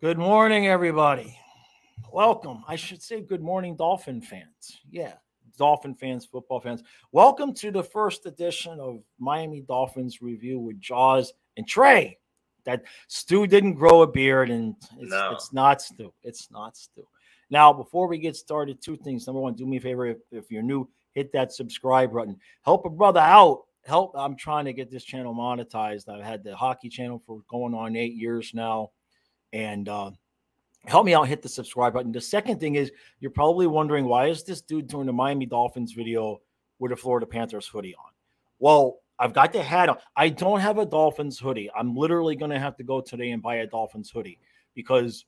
Good morning, everybody. Welcome. I should say good morning, Dolphin fans. Yeah, Dolphin fans, football fans. Welcome to the first edition of Miami Dolphins Review with Jaws and Trey. That Stu didn't grow a beard, and it's No. it's not Stu. It's not Stu. Now, before we get started, two things. Number one, do me a favor if you're new, hit that subscribe button. Help a brother out. Help. I'm trying to get this channel monetized. I've had the hockey channel for going on 8 years now, and help me out, hit the subscribe button. The second thing is you're probably wondering, why is this dude doing the Miami Dolphins video with a Florida Panthers hoodie on? Well, I've got the hat on. I don't have a Dolphins hoodie. I'm literally going to have to go today and buy a Dolphins hoodie because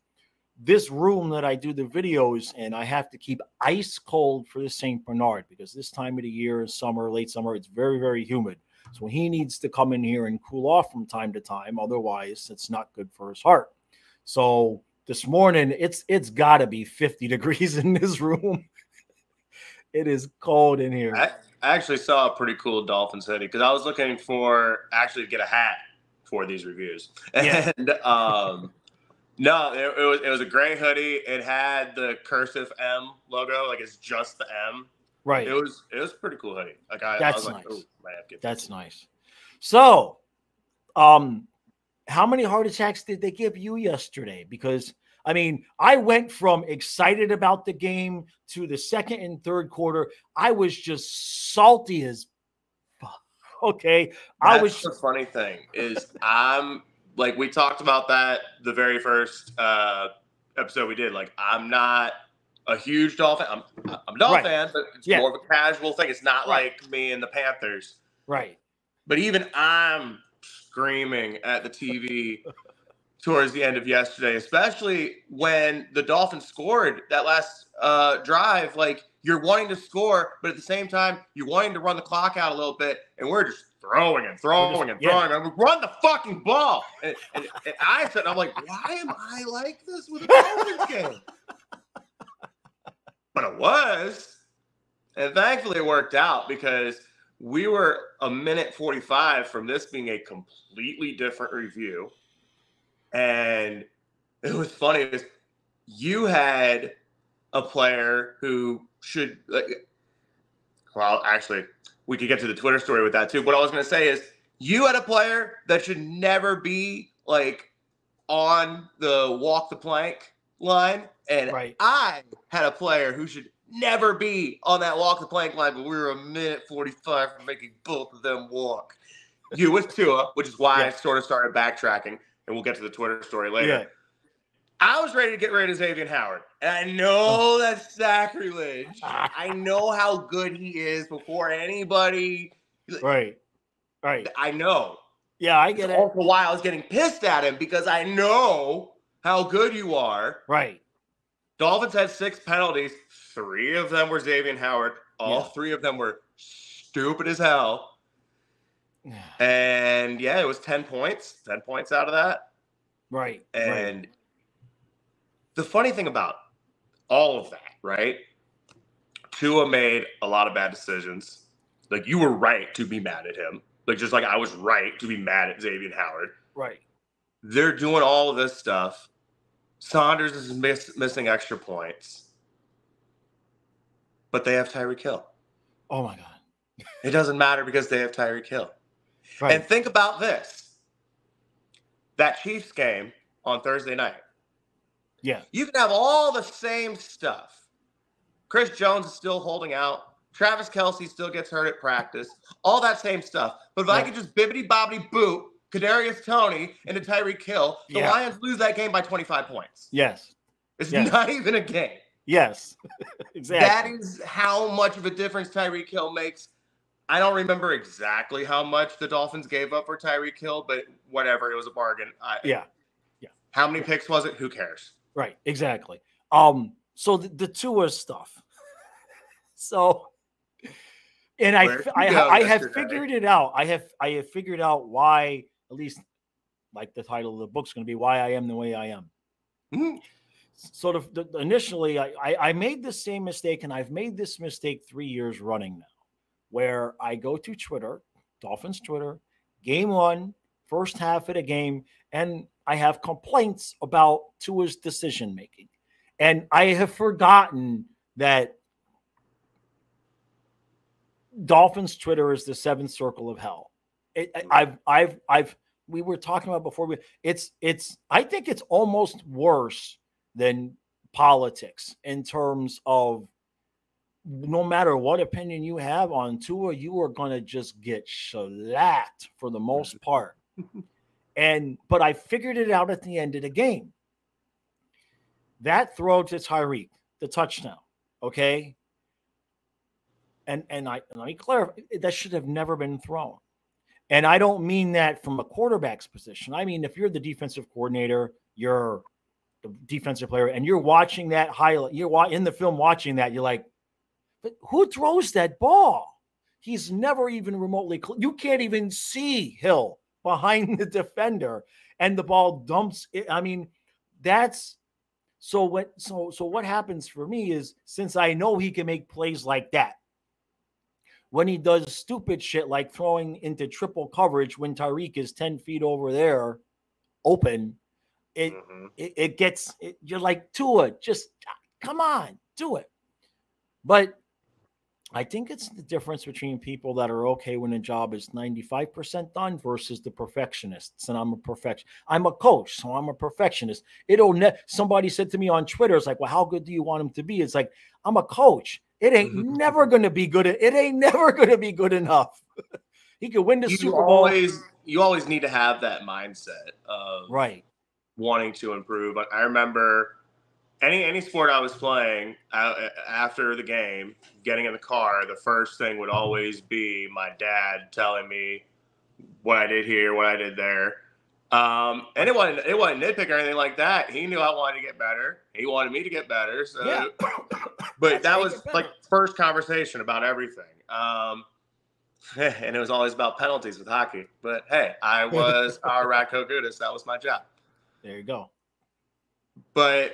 this room that I do the videos in, I have to keep ice cold for the St. Bernard because this time of the year is summer, late summer. It's very, very humid. So he needs to come in here and cool off from time to time. Otherwise, it's not good for his heart. So this morning, it's got to be 50 degrees in this room. It is cold in here. I actually saw a pretty cool Dolphins hoodie because I was looking for actually to get a hat for these reviews. Yeah. And no, it was a gray hoodie. It had the cursive M logo, like it's just the M. Right. It was a pretty cool hoodie. Like I was like, nice. oh man, That's nice. So, how many heart attacks did they give you yesterday? Because I mean, I went from excited about the game to the second and third quarter. I was just salty as fuck. Okay. That's the funny thing is I'm like, we talked about that the very first episode we did. Like, I'm not a huge Dolphin. I'm a Dolphin fan, but it's more of a casual thing. It's not like me and the Panthers. Right. But even I'm screaming at the TV towards the end of yesterday, especially when the Dolphins scored that last drive. Like, you're wanting to score, but at the same time, you're wanting to run the clock out a little bit, and we're just throwing and throwing and throwing. And we run the fucking ball. And I said, I'm like, why am I like this with a Dolphins game? But it was. And thankfully it worked out because we were a minute 45 from this being a completely different review. And it was funny is you had a player who should, well, actually, we could get to the Twitter story with that too. What I was going to say is you had a player that should never be like on the walk the plank line. And I had a player who should never be on that walk the plank line, but we were a minute 45 from making both of them walk. You with Tua, which is why I sort of started backtracking. And we'll get to the Twitter story later. Yeah. I was ready to get rid of Xavier Howard. And I know that's sacrilege. I know how good he is before anybody. Right. I know. Yeah, I get it. Also why I was getting pissed at him because I know how good you are. Right. Dolphins had 6 penalties. 3 of them were Xavier Howard. All 3 of them were stupid as hell. And yeah, it was 10 points. 10 points out of that. Right. And the funny thing about all of that, right? Tua made a lot of bad decisions. Like, you were right to be mad at him. Like, just like I was right to be mad at Xavier Howard. Right. They're doing all of this stuff. Saunders is missing extra points. But they have Tyreek Hill. Oh, my God. It doesn't matter because they have Tyreek Hill. Right. And think about this. That Chiefs game on Thursday night. Yeah. You can have all the same stuff. Chris Jones is still holding out. Travis Kelce still gets hurt at practice. All that same stuff. But if I could just bibbity-bobbity boot Kadarius Toney into Tyreek Hill, the Lions lose that game by 25 points. Yes. It's not even a game. Yes. Exactly. That is how much of a difference Tyreek Hill makes. I don't remember exactly how much the Dolphins gave up for Tyreek Hill, but whatever, it was a bargain. Yeah. How many picks was it? Who cares? Right. Exactly. So the Tua stuff. So, and I have figured it out. I have figured out why, at least like the title of the book's going to be Why I Am the Way I Am. Mm-hmm. So initially I made the same mistake, and I've made this mistake 3 years running now, where I go to Twitter, Dolphins Twitter, game 1, first half of the game, and I have complaints about Tua's decision making. And I have forgotten that Dolphins Twitter is the seventh circle of hell. We were talking about before. I think it's almost worse than politics in terms of no matter what opinion you have on Tua, you are going to just get shellacked for the most part. But I figured it out at the end of the game. That throw to Tyreek, the touchdown, okay? And let me clarify, that should have never been thrown. And I don't mean that from a quarterback's position. I mean, if you're the defensive coordinator, you're the defensive player, and you're watching that highlight, you're in the film watching that, you're like, but who throws that ball? He's never even remotely you can't even see Hill behind the defender, and the ball dumps it. I mean, that's so what happens for me is, since I know he can make plays like that, when he does stupid shit like throwing into triple coverage when Tyreek is 10 feet over there open, it gets you're like, Tua, just come on, do it. But I think it's the difference between people that are okay when a job is 95% done versus the perfectionists. And I'm a coach, so I'm a perfectionist. Somebody said to me on Twitter, it's like, well, how good do you want him to be? It's like, I'm a coach. It ain't never going to be good. It ain't never going to be good enough. He could win the Super Bowl. You always need to have that mindset of wanting to improve. I remember any sport I was playing, after the game, getting in the car, the first thing would always be my dad telling me what I did here, what I did there. And it wasn't nitpick or anything like that. He knew I wanted to get better. He wanted me to get better. So, yeah. But that was like first conversation about everything. And it was always about penalties with hockey. But hey, I was our Radko Gudis. That was my job. There you go. But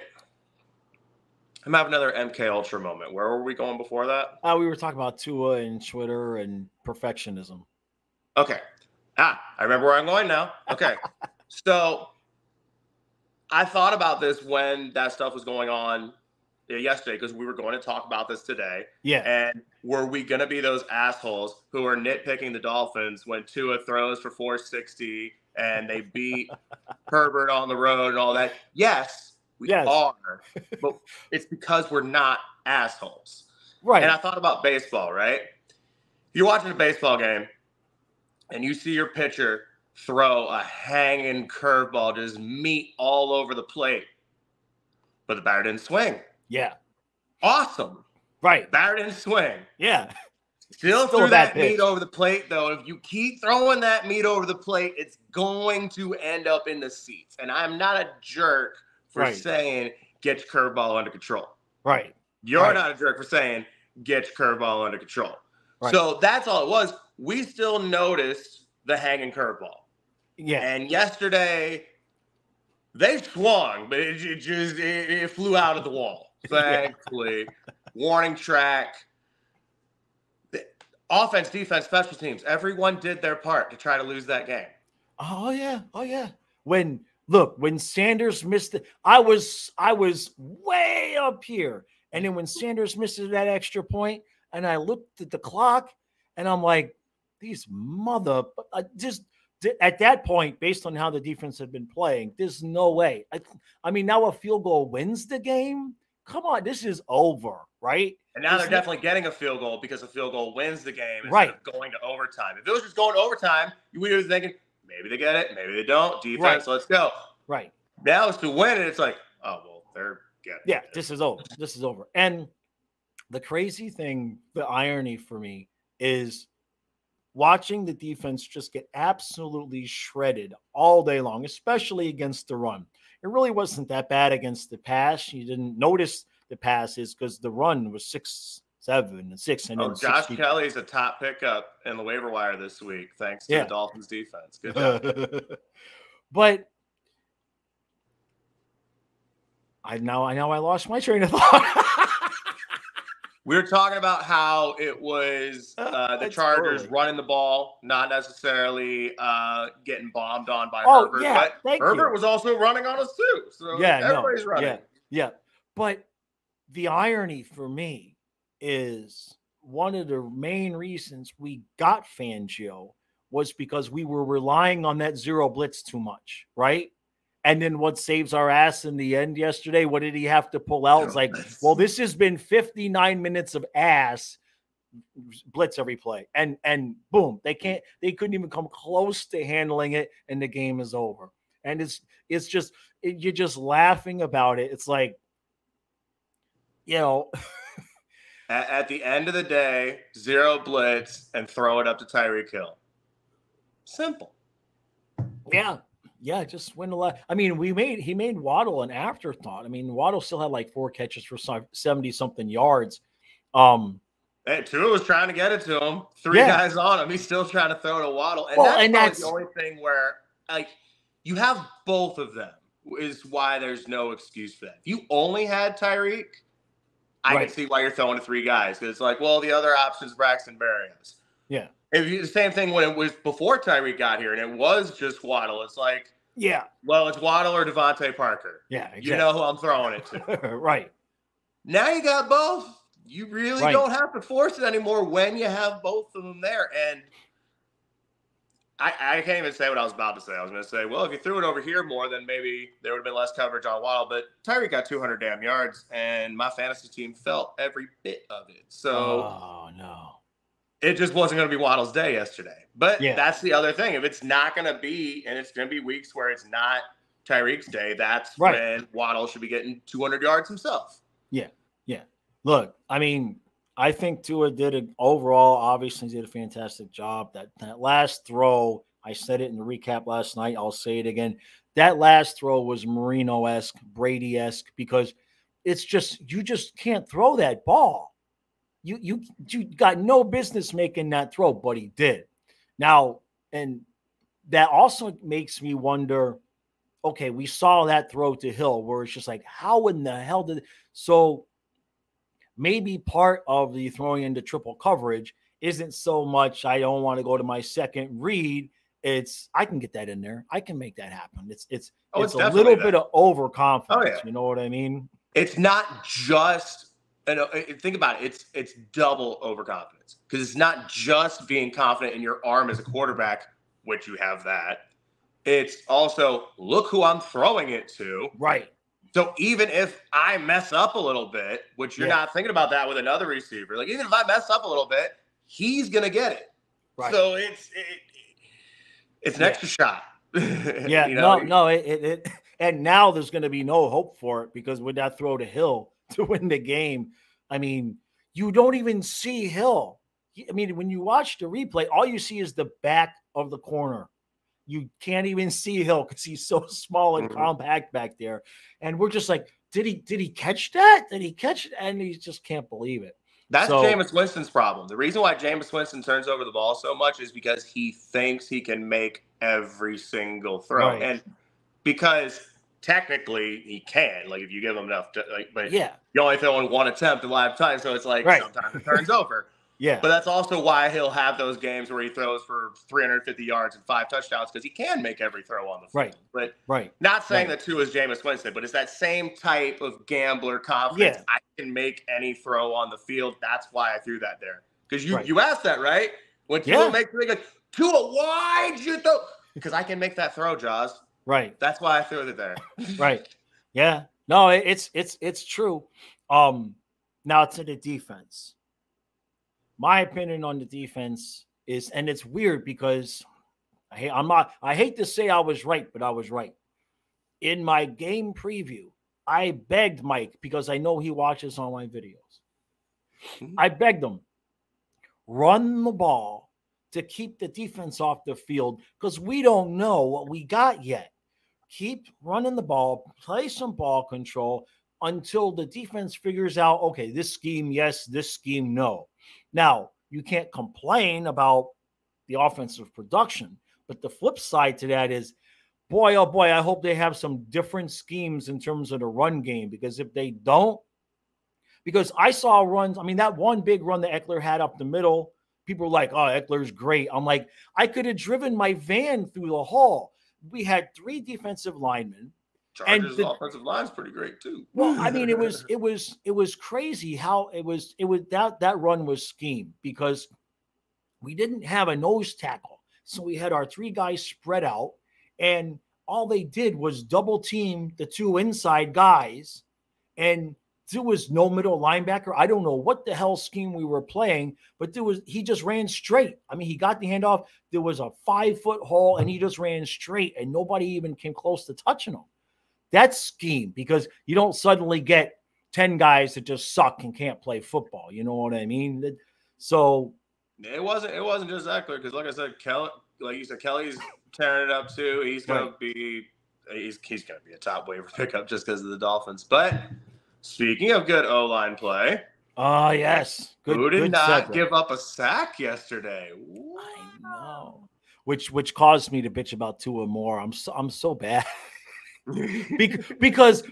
I'm having another MK Ultra moment. Where were we going before that? We were talking about Tua and Twitter and perfectionism. Okay. I remember where I'm going now. Okay. So I thought about this when that stuff was going on yesterday, because we were going to talk about this today. Yeah. And were we going to be those assholes who are nitpicking the Dolphins when Tua throws for 460 and they beat Herbert on the road and all that? Yes, we are. But it's because we're not assholes. Right. And I thought about baseball, right? You're watching a baseball game and you see your pitcher throw a hanging curveball, just meat all over the plate. But the batter didn't swing. Yeah. Awesome. Right. Batter didn't swing. Yeah. Still threw that meat over the plate, though. If you keep throwing that meat over the plate, it's going to end up in the seats. And I'm not a jerk for saying, get your curveball under control. Right. You're not a jerk for saying, get your curveball under control. Right. So that's all it was. We still noticed the hanging curveball. Yeah. And yesterday, they swung, but it flew out of the wall. Thankfully. Warning track. Offense, defense, special teams. Everyone did their part to try to lose that game. Oh, yeah. Oh, yeah. When Sanders missed it, I was way up here. And then when Sanders missed that extra point, and I looked at the clock, and I'm like, these just at that point, based on how the defense had been playing, there's no way. I mean, now a field goal wins the game? Come on, this is over, right? And now they're definitely getting a field goal because a field goal wins the game instead of going to overtime. If it was just going to overtime, we were thinking, maybe they get it, maybe they don't. Defense, let's go. Right. Now it's to win it. It's like, oh, well, they're getting it. Yeah, this is over. This is over. And the crazy thing, the irony for me is watching the defense just get absolutely shredded all day long, especially against the run. It really wasn't that bad against the pass. You didn't notice the passes because the run was 6, 7, and 6. And then Josh Kelly's a top pickup in the waiver wire this week, thanks to the Dolphins defense. Good job. But I lost my train of thought. We were talking about how it was the Chargers running the ball, not necessarily getting bombed on by Herbert. Yeah, but Herbert was also running on us too. So everybody's running. Yeah. But the irony for me is one of the main reasons we got Fangio was because we were relying on that zero blitz too much, right? And then what saves our ass in the end yesterday? What did he have to pull out? It's like, well, this has been 59 minutes of ass blitz every play. And boom, they couldn't even come close to handling it, and the game is over. And it's just you're just laughing about it. It's like, you know, at the end of the day, zero blitz and throw it up to Tyreek Hill. Simple. Yeah, just win a lot. I mean, he made Waddle an afterthought. I mean, Waddle still had like 4 catches for 70-something yards. Hey, Tua was trying to get it to him. 3 guys on him. He's still trying to throw to Waddle. And that's the only thing where, like, you have both of them is why there's no excuse for that. If you only had Tyreek, I can see why you're throwing to 3 guys. Because it's like, well, the other option is Braxton Berrios. Yeah. The same thing when it was before Tyreek got here, and it was just Waddle. It's like, well, it's Waddle or Devontae Parker. Yeah, exactly. You know who I'm throwing it to. Right. Now you got both. You really don't have to force it anymore when you have both of them there. And I can't even say what I was about to say. I was going to say, well, if you threw it over here more, then maybe there would have been less coverage on Waddle. But Tyreek got 200 damn yards, and my fantasy team felt every bit of it. So, oh, no. It just wasn't going to be Waddle's day yesterday. But that's the other thing. If it's not going to be, and it's going to be weeks where it's not Tyreek's day, that's when Waddle should be getting 200 yards himself. Yeah. Look, I mean, I think Tua obviously did a fantastic job. That last throw, I said it in the recap last night, I'll say it again. That last throw was Marino-esque, Brady-esque, because it's just, you just can't throw that ball. You got no business making that throw, but he did. Now, and that also makes me wonder, okay, we saw that throw to Hill where it's just like, how in the hell did – so maybe part of the throwing into triple coverage isn't so much I don't want to go to my second read. It's I can get that in there. I can make that happen. It's a little bit of overconfidence. Oh, yeah. You know what I mean? It's not just – think about it. It's double overconfidence because it's not just being confident in your arm as a quarterback, which you have that. It's also look who I'm throwing it to. Right. So even if I mess up a little bit, which you're not thinking about that with another receiver, like even if I mess up a little bit, he's gonna get it. Right. So it's an extra shot. Yeah. You know? No. And now there's going to be no hope for it because with that throw to Hill to win the game, I mean, you don't even see Hill. I mean, when you watch the replay, all you see is the back of the corner. You can't even see Hill because he's so small and compact back there. And we're just like, did he catch that? Did he catch it? And he just can't believe it. That's Jameis Winston's problem. The reason why Jameis Winston turns over the ball so much is because he thinks he can make every single throw. Right. And because technically he can, like if you give him enough, but you only throw in one attempt a lot of times. So it's like sometimes it turns over. Yeah. But that's also why he'll have those games where he throws for 350 yards and 5 touchdowns because he can make every throw on the field. Right. But not saying that Tua is Jameis Winston, but it's that same type of gambler confidence. Yeah. I can make any throw on the field. That's why I threw that there. Because you asked that, right? When Tua makes the like, Tua, why'd you throw? Because I can make that throw, Jaws. Right. That's why I threw it there. Right. Yeah. No, it's true. Now to the defense. My opinion on the defense is, and it's weird because I hate to say I was right, but I was right. In my game preview, I begged Mike, because I know he watches all my videos. I begged him, run the ball to keep the defense off the field because we don't know what we got yet. Keep running the ball, play some ball control until the defense figures out, okay, this scheme, yes, this scheme, no. Now, you can't complain about the offensive production, but the flip side to that is, boy, oh boy, I hope they have some different schemes in terms of the run game, because if they don't, because I saw runs. I mean, that one big run that Eckler had up the middle, people were like, oh, Eckler's great. I'm like, I could have driven my van through the hall. We had 3 defensive linemen. Chargers' offensive line's pretty great too. Well, I mean, it was crazy how it was that run was schemed because we didn't have a nose tackle. So we had our 3 guys spread out, and all they did was double team the 2 inside guys, and there was no middle linebacker. I don't know what the hell scheme we were playing, but he just ran straight. I mean, he got the handoff. There was a 5-foot hole, and he just ran straight, and nobody even came close to touching him. That's scheme, because you don't suddenly get 10 guys that just suck and can't play football. You know what I mean? So it wasn't just Eckler, because like I said, Kelly's tearing it up too. He's gonna be a top waiver pickup just because of the Dolphins. But speaking of good O-line play, yes, who did not give up a sack yesterday? I know, which caused me to bitch about Tua more. I'm so bad. because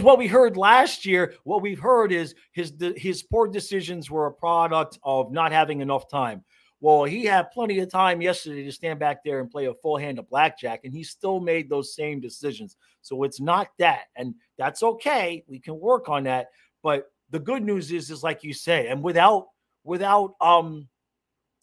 what we heard last year, what we've heard is his poor decisions were a product of not having enough time. Well, he had plenty of time yesterday to stand back there and play a full hand of blackjack, and he still made those same decisions. So it's not that, and that's okay. We can work on that. But the good news is like you say, and without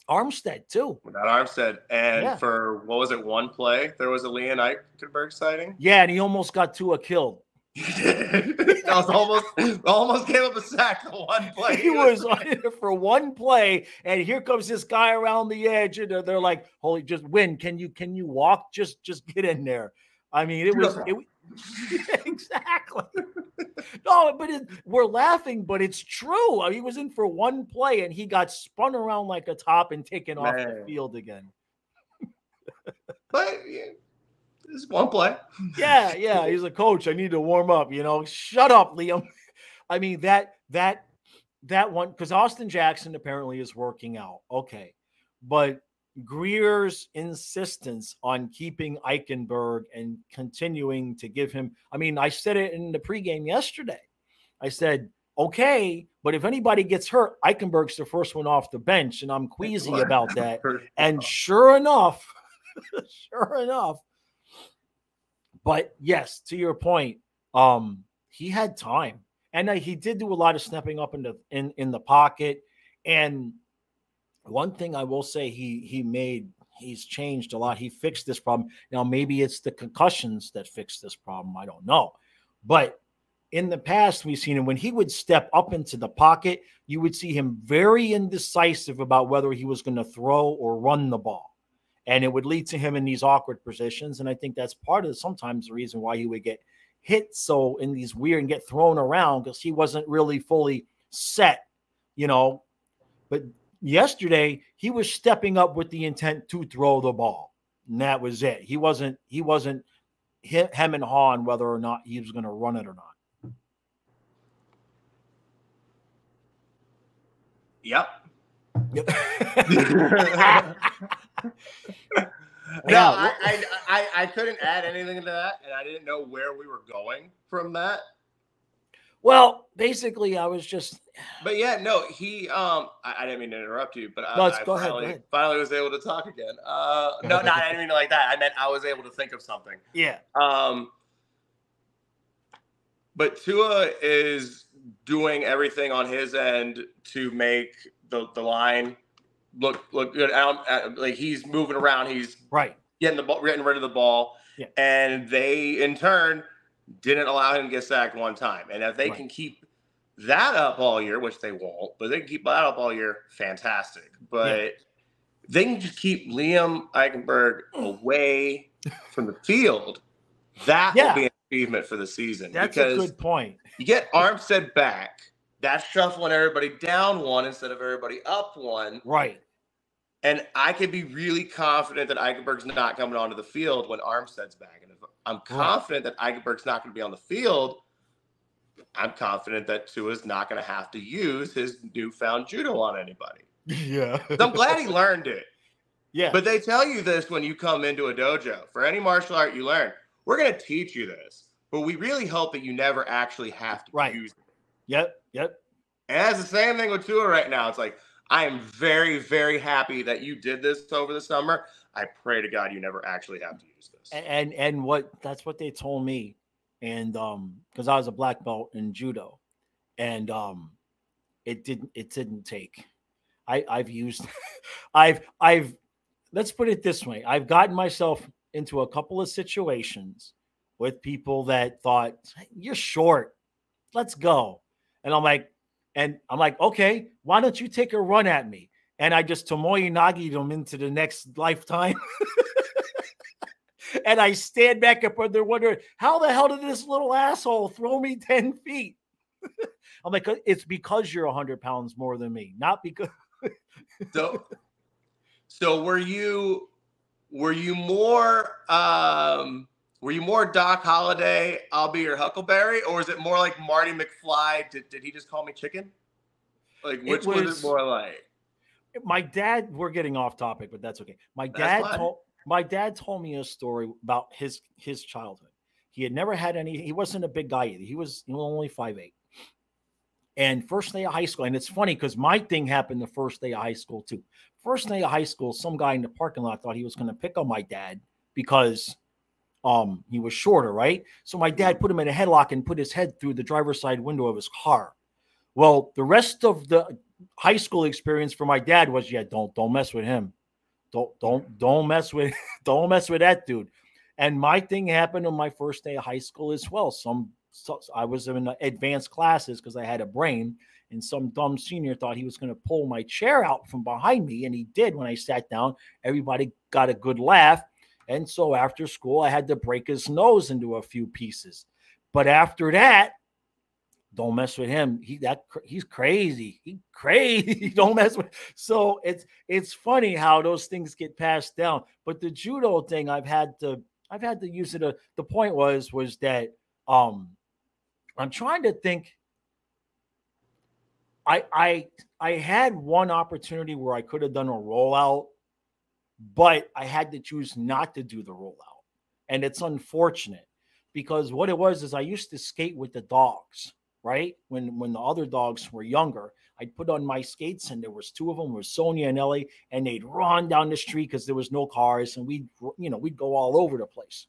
Armstead too. Without Armstead. And for, what was it, one play, there was a Leon Eichenberg sighting? Yeah, and he almost got Tua killed. He did. That was almost gave up a sack the one play. He was on it for one play, and here comes this guy around the edge, and they're like, holy, just win. Can you walk? Just get in there. I mean, it was exactly. No, but we're laughing, but it's true. I mean, he was in for one play, and he got spun around like a top and taken off the field again. But it's one play. Yeah. He's a coach. I need to warm up. Shut up, Liam. I mean, that one, because Austin Jackson apparently is working out. Okay, but Greer's insistence on keeping Eichenberg and continuing to give him, I mean, I said it in the pregame yesterday. I said, okay, but if anybody gets hurt, Eichenberg's the first one off the bench, and I'm queasy about that. And sure enough, but yes, to your point, he had time, and he did do a lot of stepping up in the pocket. And one thing I will say, he's changed a lot. He fixed this problem. Now, maybe it's the concussions that fixed this problem. I don't know. But in the past, we've seen him when he would step up into the pocket, you would see him very indecisive about whether he was going to throw or run the ball. And it would lead to him in these awkward positions. And I think that's part of sometimes the reason why he would get hit so in these weird and get thrown around, because he wasn't really fully set, But yesterday, he was stepping up with the intent to throw the ball, and that was it. He wasn't hem and haw on whether or not he was going to run it or not. Yep. No, I couldn't add anything to that, and I didn't know where we were going from that. Well, basically, I was just. But yeah, no, he. I didn't mean to interrupt you, but go ahead. Finally was able to talk again. No, I didn't mean it like that. I meant I was able to think of something. Yeah. But Tua is doing everything on his end to make the line look good. Like he's moving around. He's getting rid of the ball, and they in turn didn't allow him to get sacked one time. And if they can keep that up all year, which they won't, but they can keep that up all year, fantastic. But they can just keep Liam Eichenberg away from the field. That will be an achievement for the season. That's a good point. You get Armstead back. That's shuffling everybody down one instead of everybody up one. Right. And I could be really confident that Eichenberg's not coming onto the field when Armstead's back. And if I'm confident that Eichenberg's not going to be on the field, I'm confident that Tua's not going to have to use his newfound judo on anybody. Yeah. So I'm glad he learned it. Yeah. But they tell you this when you come into a dojo. For any martial art you learn, we're going to teach you this. But we really hope that you never actually have to use it. Yep. And that's the same thing with Tua right now. It's like, I am very, very happy that you did this over the summer. I pray to God you never actually have to use this. And that's what they told me. And because I was a black belt in judo, and it didn't take. I've used I've let's put it this way. I've gotten myself into a couple of situations with people that thought, you're short, let's go. And I'm like, okay, why don't you take a run at me? And I just Tomoe Nagi'd them into the next lifetime. And I stand back up and they're wondering, how the hell did this little asshole throw me 10 feet? I'm like, it's because you're 100 pounds more than me, not because. So were you more Doc Holliday, I'll be your Huckleberry, or is it more like Marty McFly? Did he just call me chicken? Like, which was it more like? My dad, we're getting off topic, but that's okay. My dad told me a story about his childhood. He had never had any, he wasn't a big guy either. He was only 5'8". And first day of high school, and it's funny because my thing happened the first day of high school too. First day of high school, some guy in the parking lot thought he was going to pick on my dad because he was shorter, right? So my dad put him in a headlock and put his head through the driver's side window of his car. Well, the rest of the high school experience for my dad was, don't mess with him. Don't mess with that dude. And my thing happened on my first day of high school as well. I was in advanced classes because I had a brain, and some dumb senior thought he was going to pull my chair out from behind me, and he did. When I sat down, everybody got a good laugh. And so after school, I had to break his nose into a few pieces. But after that, don't mess with him. He's crazy. He's crazy. Don't mess with. So it's funny how those things get passed down. But the judo thing, I've had to use it. The point was that I'm trying to think. I had one opportunity where I could have done a rollout, but I had to choose not to do the rollout. And it's unfortunate because what it was is I used to skate with the dogs, right? When the other dogs were younger, I'd put on my skates and there was two of them, was Sonia and Ellie, and they'd run down the street because there was no cars, and we'd go all over the place.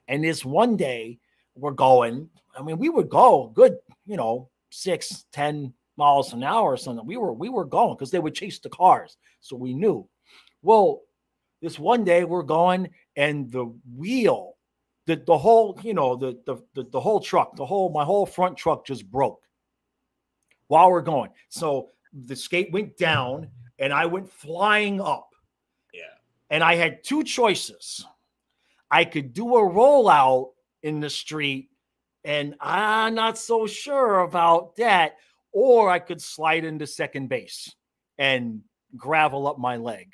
And this one day we're going, we would go good, 6-10 miles an hour or something. We were going because they would chase the cars. So we knew. Well, this one day we're going, and the wheel, the whole, the whole truck, my whole front truck just broke while we're going. So the skate went down and I went flying up. Yeah. And I had two choices. I could do a rollout in the street, and I'm not so sure about that, or I could slide into second base and gravel up my leg.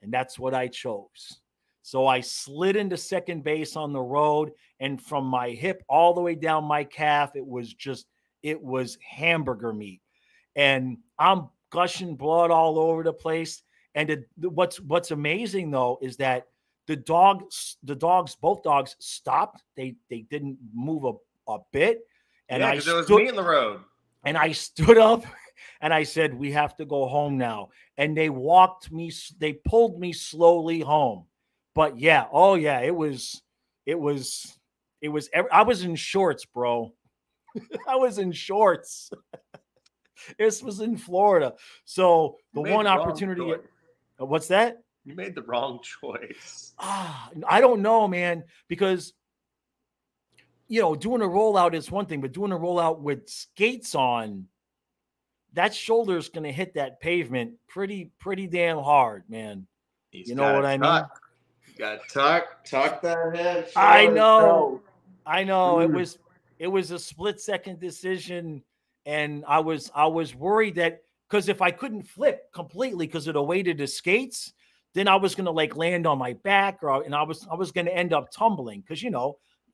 And that's what I chose. So I slid into second base on the road, and from my hip all the way down my calf, it was hamburger meat. And I'm gushing blood all over the place. And what's amazing though is that both dogs stopped. They didn't move a bit. And because there was me in the road. And I stood up and I said, we have to go home now. And they pulled me slowly home. But yeah, it was I was in shorts, bro. I was in shorts. This was in Florida. So the one opportunity, what's that? You made the wrong choice. I don't know, man, because doing a rollout is one thing, but doing a rollout with skates on, that shoulder is going to hit that pavement pretty damn hard, man. You know what I mean? You got to tuck that head. I know. It was a split-second decision, and I was worried that because if I couldn't flip completely because of the weight of the skates, then I was going to land on my back, and I was going to end up tumbling because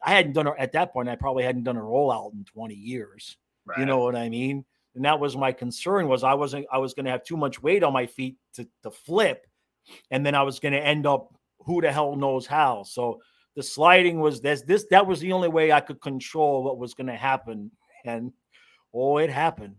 I hadn't done at that point. I probably hadn't done a rollout in 20 years. Right. You know what I mean? And that was my concern. Was I was going to have too much weight on my feet to flip, and then I was going to end up who the hell knows how. So the sliding was that was the only way I could control what was going to happen. And Oh, it happened.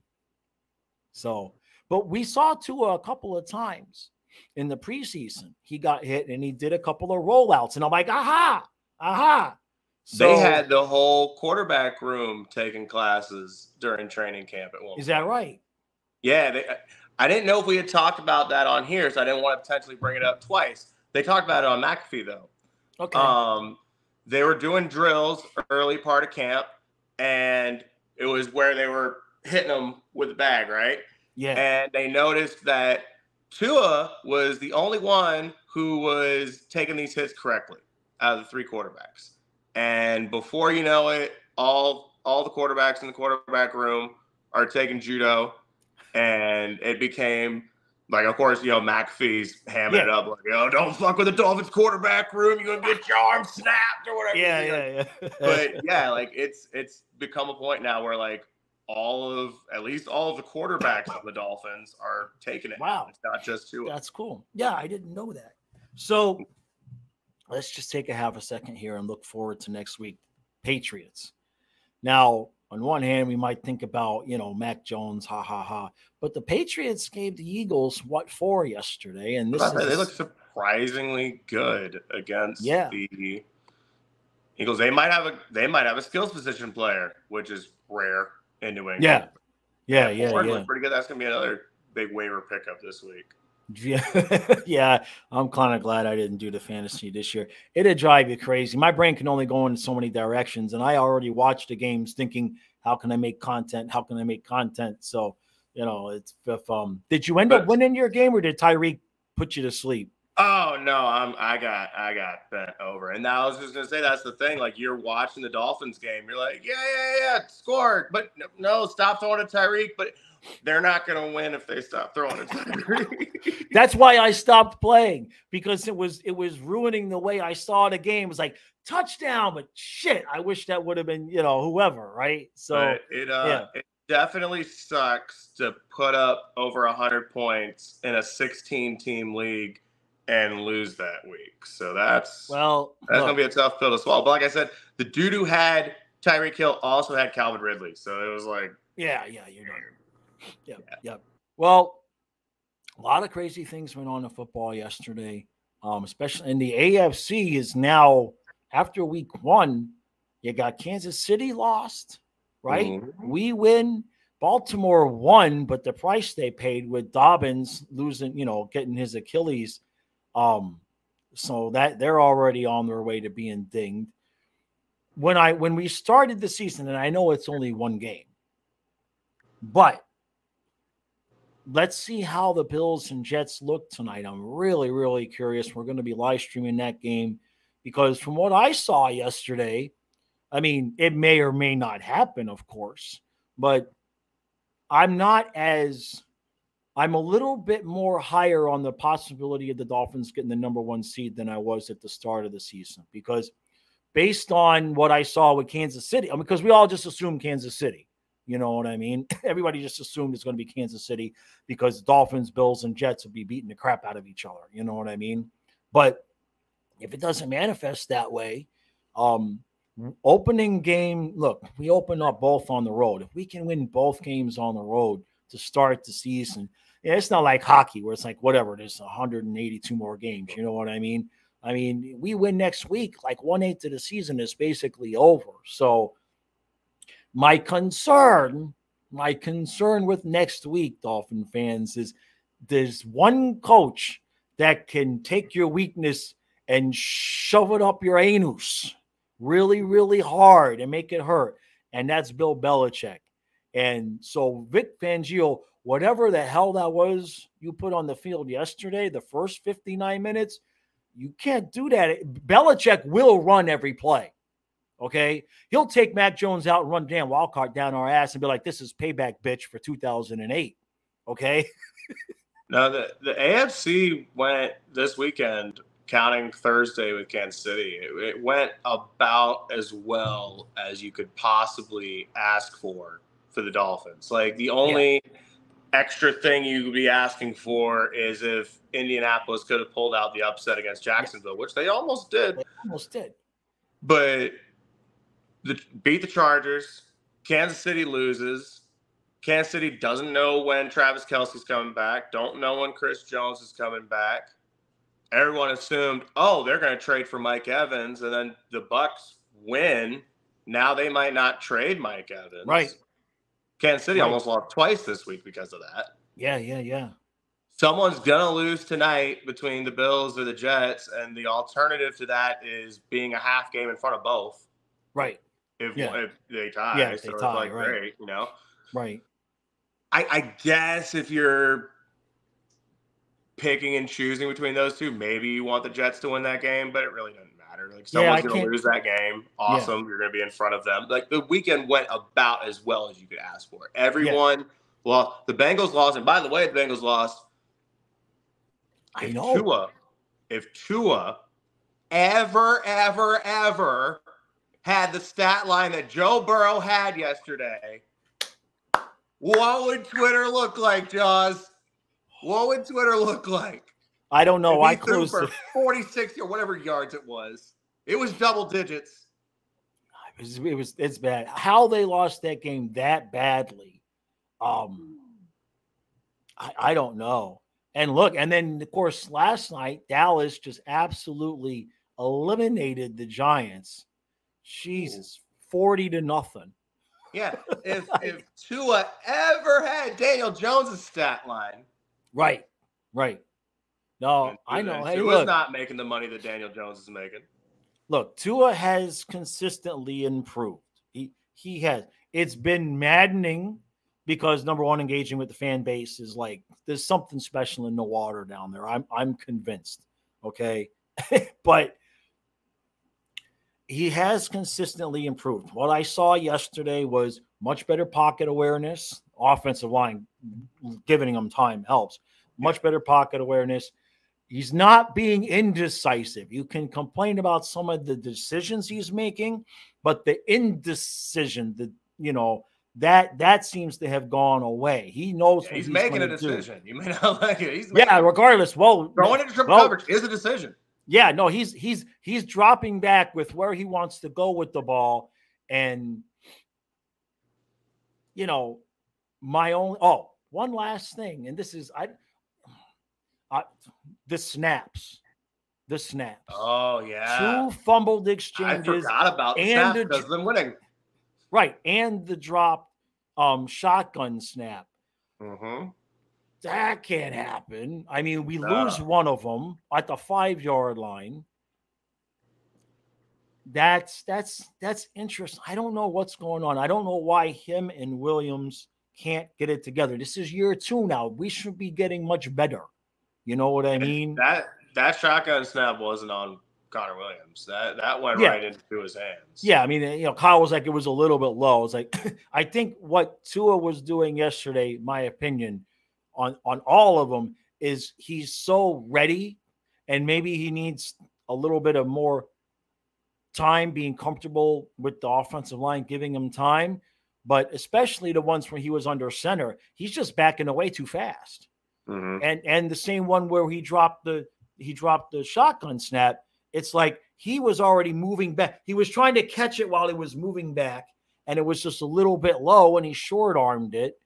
So, but we saw Tua a couple of times in the preseason. He got hit and he did a couple of rollouts, and I'm like, aha, aha. So, they had the whole quarterback room taking classes during training camp at one point. Is that right? Yeah, I didn't know if we had talked about that on here, so I didn't want to potentially bring it up twice. They talked about it on McAfee, though. Okay. They were doing drills early part of camp, and it was where they were hitting them with the bag, right? Yeah. And they noticed that Tua was the only one who was taking these hits correctly out of the three quarterbacks. And before you know it, all the quarterbacks in the quarterback room are taking judo, and it became like, of course, McAfee's hamming it up like, don't fuck with the Dolphins quarterback room. You're gonna get your arm snapped or whatever. Yeah. But yeah, like it's become a point now where like at least all of the quarterbacks of the Dolphins are taking it. Wow. It's not just two. That's cool. Yeah, I didn't know that. So let's just take a half a second here and look forward to next week. Patriots. Now, on one hand, we might think about, Mac Jones, ha, ha, ha. But the Patriots gave the Eagles what for yesterday? And they look surprisingly good against the Eagles. They might have a skills position player, which is rare in New England. Yeah. Looks pretty good. That's gonna be another big waiver pickup this week. Yeah, I'm kind of glad I didn't do the fantasy this year. It'd drive you crazy. My brain can only go in so many directions, and I already watched the games thinking, how can I make content? How can I make content? So, it's did you end up winning your game, or did Tyreek put you to sleep? Oh no, I got bent over, and now I was just gonna say that's the thing. Like you're watching the Dolphins game, you're like, yeah, scored, but no, stop throwing at Tyreek, but. They're not going to win if they stop throwing it. That's why I stopped playing, because it was ruining the way I saw the game. It was like touchdown, but shit, I wish that would have been, whoever, right? So it definitely sucks to put up over 100 points in a 16-team league and lose that week. So that's going to be a tough pill to swallow. But like I said, the dude who had Tyreek Hill also had Calvin Ridley. So it was like, yeah, you're done. Yep. Well, a lot of crazy things went on in football yesterday, especially in the AFC. Is now after week 1, you got Kansas City lost, right? Mm-hmm. We win. Baltimore won, but the price they paid with Dobbins losing, getting his Achilles, so that they're already on their way to being dinged. When we started the season, and I know it's only one game, but let's see how the Bills and Jets look tonight. I'm really, really curious. We're going to be live streaming that game because from what I saw yesterday, I mean, it may or may not happen, of course, but I'm a little bit more higher on the possibility of the Dolphins getting the number 1 seed than I was at the start of the season, because based on what I saw with Kansas City, because we all just assumed Kansas City. You know what I mean? Everybody just assumed it's going to be Kansas City because Dolphins, Bills, and Jets would be beating the crap out of each other. You know what I mean? But if it doesn't manifest that way, opening game, look, we open up both on the road. If we can win both games on the road to start the season, it's not like hockey where it's like, whatever, there's 182 more games. You know what I mean? I mean, we win next week, like 1/8 of the season is basically over. So, my concern with next week, Dolphin fans, is there's one coach that can take your weakness and shove it up your anus really, really hard and make it hurt. And that's Bill Belichick. And so Vic Fangio, whatever the hell that was you put on the field yesterday, the first 59 minutes, you can't do that. Belichick will run every play. Okay, he'll take Mac Jones out and run Dan Walcott down our ass and be like, "This is payback, bitch, for 2008." Okay. No, the AFC went this weekend, counting Thursday with Kansas City. It went about as well as you could possibly ask for the Dolphins. Like the only extra thing you would be asking for is if Indianapolis could have pulled out the upset against Jacksonville, which they almost did. But beat the Chargers. Kansas City loses. Kansas City doesn't know when Travis Kelce's coming back. Don't know when Chris Jones is coming back. Everyone assumed, oh, they're going to trade for Mike Evans, and then the Bucs win. Now they might not trade Mike Evans. Right. Kansas City almost lost twice this week because of that. Yeah. Someone's going to lose tonight between the Bills or the Jets, and the alternative to that is being a half game in front of both. Right. If they tie. Yeah, so they it's tie, like, right. great, you know? Right. I guess if you're picking and choosing between those two, maybe you want the Jets to win that game, but it really doesn't matter. Like, someone's going to lose that game. Awesome. You're going to be in front of them. Like, the weekend went about as well as you could ask for. Everyone, well, the Bengals lost. And by the way, the Bengals lost. I know. If Tua ever had the stat line that Joe Burrow had yesterday, what would Twitter look like, Jaws? What would Twitter look like? I don't know. I closed for 46 or whatever yards it was. It was double digits. It's bad. How they lost that game that badly, I don't know. And look, and then of course last night Dallas just absolutely eliminated the Giants. Jesus, 40-0. Yeah, if Tua ever had Daniel Jones' stat line. Right. No, I know. Hey, Tua's not making the money that Daniel Jones is making. Look, Tua has consistently improved. He has. It's been maddening because, number one, engaging with the fan base is like there's something special in the water down there. I'm convinced. Okay, but he has consistently improved. What I saw yesterday was much better pocket awareness. Offensive line giving him time helps. Much better pocket awareness. He's not being indecisive. You can complain about some of the decisions he's making, but the indecision, that seems to have gone away. He knows what he's making a decision. You may not like it. Regardless. Well, throwing into triple coverage is a decision. Yeah, no, he's dropping back with where he wants to go with the ball, and one last thing, and this is the snaps. Oh yeah, 2 fumbled exchanges. I forgot about the snaps because of them winning. Right, and the drop shotgun snap. Mm-hmm. That can't happen. I mean, we lose one of them at the 5-yard line. That's interesting. I don't know what's going on. I don't know why him and Williams can't get it together. This is year 2 now. We should be getting much better. You know what I mean? That shotgun snap wasn't on Connor Williams. That went right into his hands. Yeah, I mean, Kyle was like, it was a little bit low. It's like, I think what Tua was doing yesterday, my opinion, on all of them, is he's so ready, and maybe he needs a little bit of more time being comfortable with the offensive line, giving him time. But especially the ones where he was under center, he's just backing away too fast. Mm-hmm. And the same one where he dropped the shotgun snap, it's like he was already moving back. He was trying to catch it while he was moving back, and it was just a little bit low, and he short-armed it.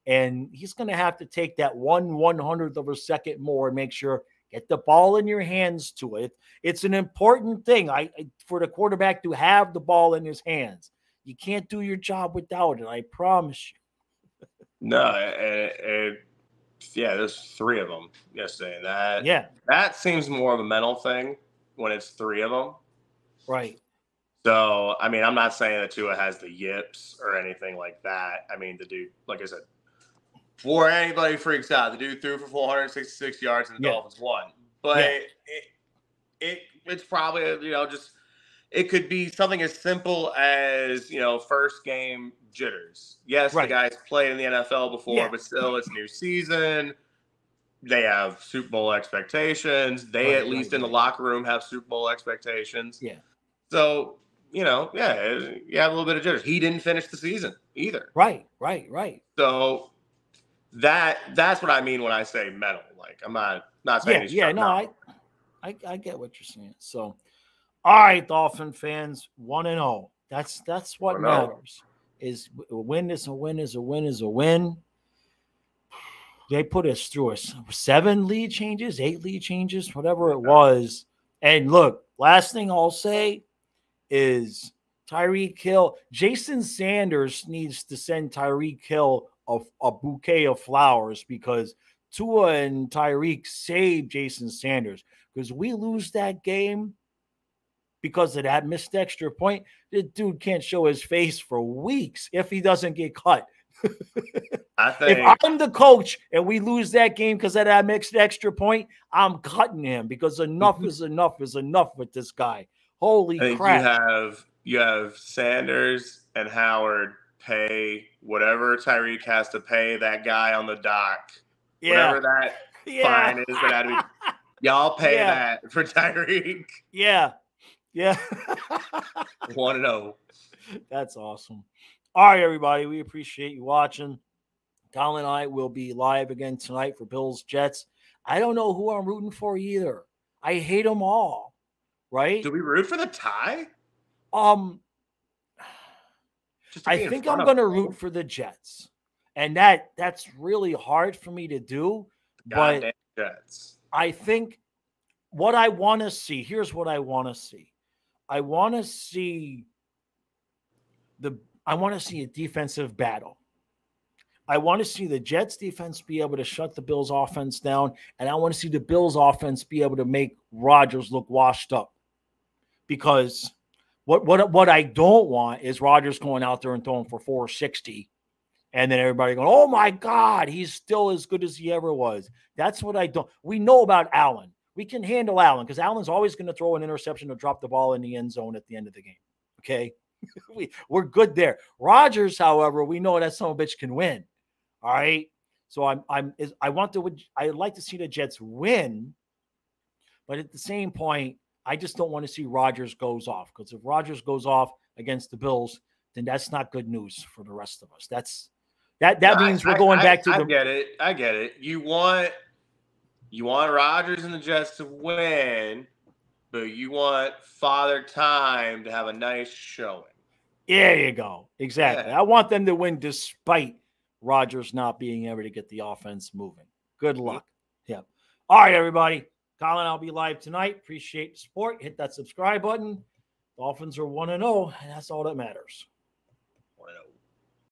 And he's going to have to take that 1/100th of a second more and make sure get the ball in your hands to it. It's an important thing for the quarterback to have the ball in his hands. You can't do your job without it. I promise you. No, there's 3 of them yesterday. That seems more of a mental thing when it's 3 of them. Right. So, I mean, I'm not saying that Tua has the yips or anything like that. I mean, the dude, like I said, before anybody freaks out, the dude threw for 466 yards and the Dolphins won. But it's probably, it could be something as simple as, first game jitters. Yes, the guys played in the NFL before, but still it's new season. They have Super Bowl expectations. They at least in the locker room have Super Bowl expectations. Yeah. So, you have a little bit of jitters. He didn't finish the season either. Right. So that's what I mean when I say mental. Like, I'm not saying I get what you're saying. So, all right, Dolphin fans, 1-0. That's what matters. is a win is a win is a win is a win. They put us through a 7 lead changes, 8 lead changes, whatever it was. And look, last thing I'll say is Tyreek Hill. Jason Sanders needs to send Tyreek Hill a bouquet of flowers because Tua and Tyreek saved Jason Sanders. Because we lose that game because of that missed extra point, the dude can't show his face for weeks if he doesn't get cut. I think if I'm the coach and we lose that game because of that mixed extra point, I'm cutting him because enough is enough is enough with this guy. Holy crap. You have Sanders and Howard pay whatever Tyreek has to pay that guy on the dock. Yeah. Whatever that fine is that had to be. Y'all pay that for Tyreek. Yeah. Yeah. 1-0. That's awesome. All right, everybody. We appreciate you watching. Colin and I will be live again tonight for Bills Jets. I don't know who I'm rooting for either. I hate them all. Right? Do we root for the tie? I think I'm going to root for the Jets. And that's really hard for me to do. But Jets. I think what I want to see, here's what I want to see. I want to see a defensive battle. I want to see the Jets defense be able to shut the Bills offense down, and I want to see the Bills offense be able to make Rodgers look washed up. Because what I don't want is Rodgers going out there and throwing for 460, and then everybody going, "Oh my God, he's still as good as he ever was." That's what I don't. We know about Allen. We can handle Allen because Allen's always going to throw an interception or drop the ball in the end zone at the end of the game. Okay, we're good there. Rodgers, however, we know that son of a bitch can win. All right, so I'd like to see the Jets win, but at the same point, I just don't want to see Rodgers goes off, because if Rodgers goes off against the Bills, then that's not good news for the rest of us. That means we're going back to the. I get it. You want Rodgers and the Jets to win, but you want Father Time to have a nice showing. There you go. Exactly. Yeah. I want them to win despite Rodgers not being able to get the offense moving. Good luck. Yeah. All right, everybody. Colin, I'll be live tonight. Appreciate the support. Hit that subscribe button. Dolphins are 1-0, and that's all that matters.